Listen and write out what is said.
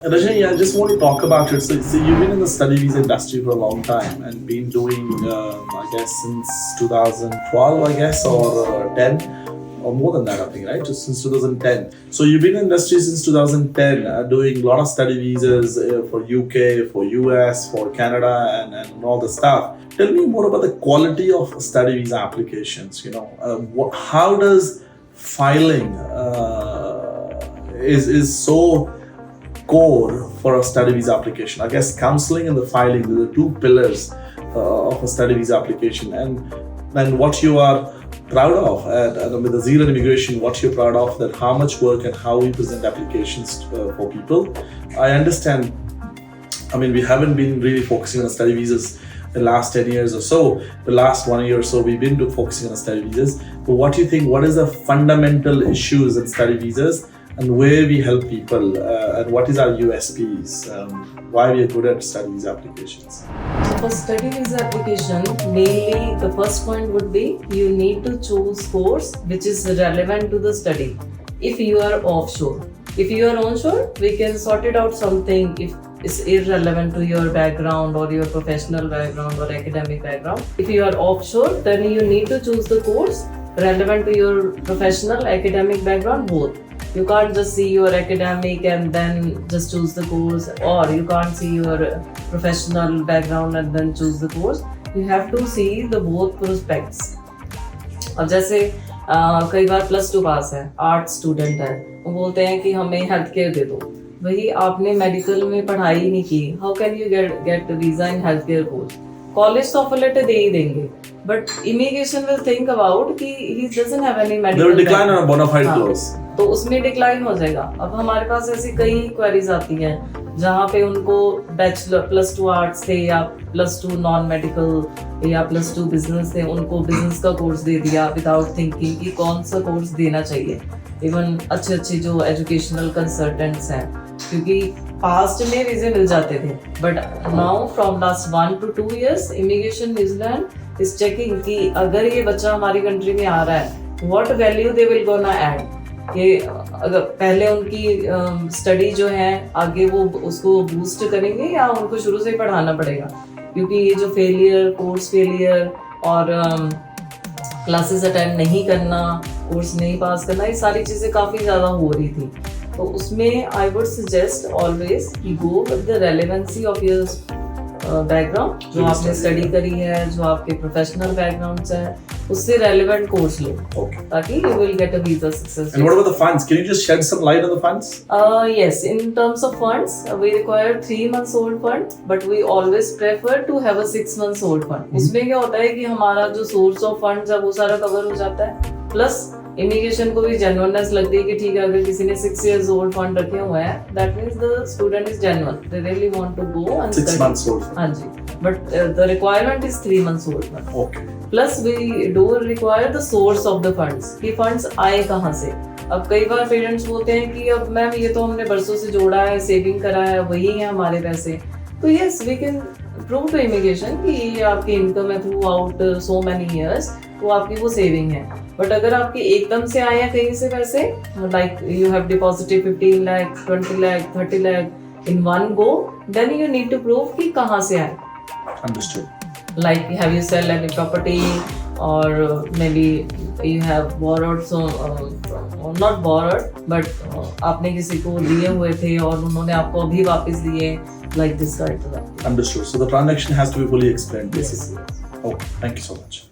Rajani, I just want to talk about it. So you've been in the study visa industry for a long time and been doing, I guess, since 2012, I guess, or 10, or more than that, I think, right? Just since 2010. So you've been in the industry since 2010, doing a lot of study visas for UK, for US, for Canada, and all the stuff. Tell me more about the quality of study visa applications. How does filing is so core for a study visa application? I guess counseling and the filing are the two pillars of a study visa application. And what you are proud of with the Zealand Immigration, what you're proud of, that how much work and how we present applications for people. I understand, we haven't been really focusing on study visas the last 10 years or so. The last 1 year or so, we've been focusing on study visas. But what do you think, what is the fundamental issues in study visas, and where we help people, and what is our USPs, why we are good at study visa applications? So for study visa application, mainly the first point would be you need to choose course which is relevant to the study. If you are offshore, if you are onshore, we can sort it out something if it's irrelevant to your background or your professional background or academic background. If you are offshore, then you need to choose the course relevant to your professional academic background both. You can't just see your academic and then just choose the course, or you can't see your professional background and then choose the course. You have to see the both prospects. अब जैसे कई बार +2 पास है, art student है, वो बोलते हैं कि हमें हेल्थ केयर दे दो. वही आपने मेडिकल में पढ़ाई नहीं की, how can you get visa in health care course? College तो ऑफर लेटर दे ही देंगे, but immigration will think about कि he doesn't have any medical, they will decline on a bona fide clause. तो उसमें डिक्लाइन हो जाएगा. अब हमारे पास ऐसी कई क्वेरीज आती हैं जहाँ पे उनको बैचलर +2 आर्ट्स थे या +2 नॉन मेडिकल या +2 बिजनेस थे, उनको बिजनेस का कोर्स दे दिया विदाउट थिंकिंग कि कौन सा कोर्स देना चाहिए. इवन अच्छे जो एजुकेशनल कंसल्टेंट्स हैं, क्योंकि पास्ट में वीजे मिल जाते थे, but now from last 1 to 2 years immigration New Zealand is checking कि अगर ये बच्चा हमारी कंट्री में आ रहा है, what value they will gonna add. कि अगर पहले उनकी स्टडी जो है आगे वो उसको बूस्ट करेंगे या उनको शुरू से ही पढ़ाना पड़ेगा, क्योंकि ये जो कोर्स फेलियर और क्लासेस अटेंड नहीं करना, कोर्स नहीं पास करना, ये सारी चीज़ें काफ़ी ज़्यादा हो रही थी. तो उसमें आई वुड सजेस्ट ऑलवेज कि go with the relevancy of your background, जो आपने स्टडी करी है, जो आपके प्रोफेशनल बैकग्राउंड से है, उससे रेलेवेंट कोर्स लो, ताकि you will get a visa success. And what about the funds? Can you just shed some light on the funds? Yes, in terms of funds, we require 3 months old fund, but we always prefer to have a 6 months old fund. उसमें क्या होता है कि हमारा जो source of funds है वो सारा कवर हो जाता है, प्लस इमिग्रेशन को भी जेन्युइननेस लगती है कि ठीक है, अगर किसी ने 6 years old फंड रखे हुए हैं, that means the student is genuine, they really want to go and 6 months old fund. हाँ जी, but the requirement is 3 months old fund. Okay. Plus we do require the source of the funds, कि funds आए कहाँ से. अब कई बार parents बोलते हैं कि अब मैम ये तो हमने बरसों से जोड़ा है, सेविंग करा है, वही है हमारे पैसे. तो yes, we can prove to immigration कि ये आपकी इनकम है through out so many years, तो आपकी वो सेविंग है. बट अगर आपके एकदम से आए हैं कहीं से पैसे, like you have deposited 15 lakh, 20 lakh, 30 lakh in one go, then you need to prove कि कहाँ से आए. Understood. Like have you sell any property, or maybe you have borrowed, so not borrowed but आपने किसी को दिए हुए थे और उन्होंने आपको अभी वापस दिए, like this kind of that. Understood. So the transaction has to be fully explained basically. Yes. Okay, thank you so much.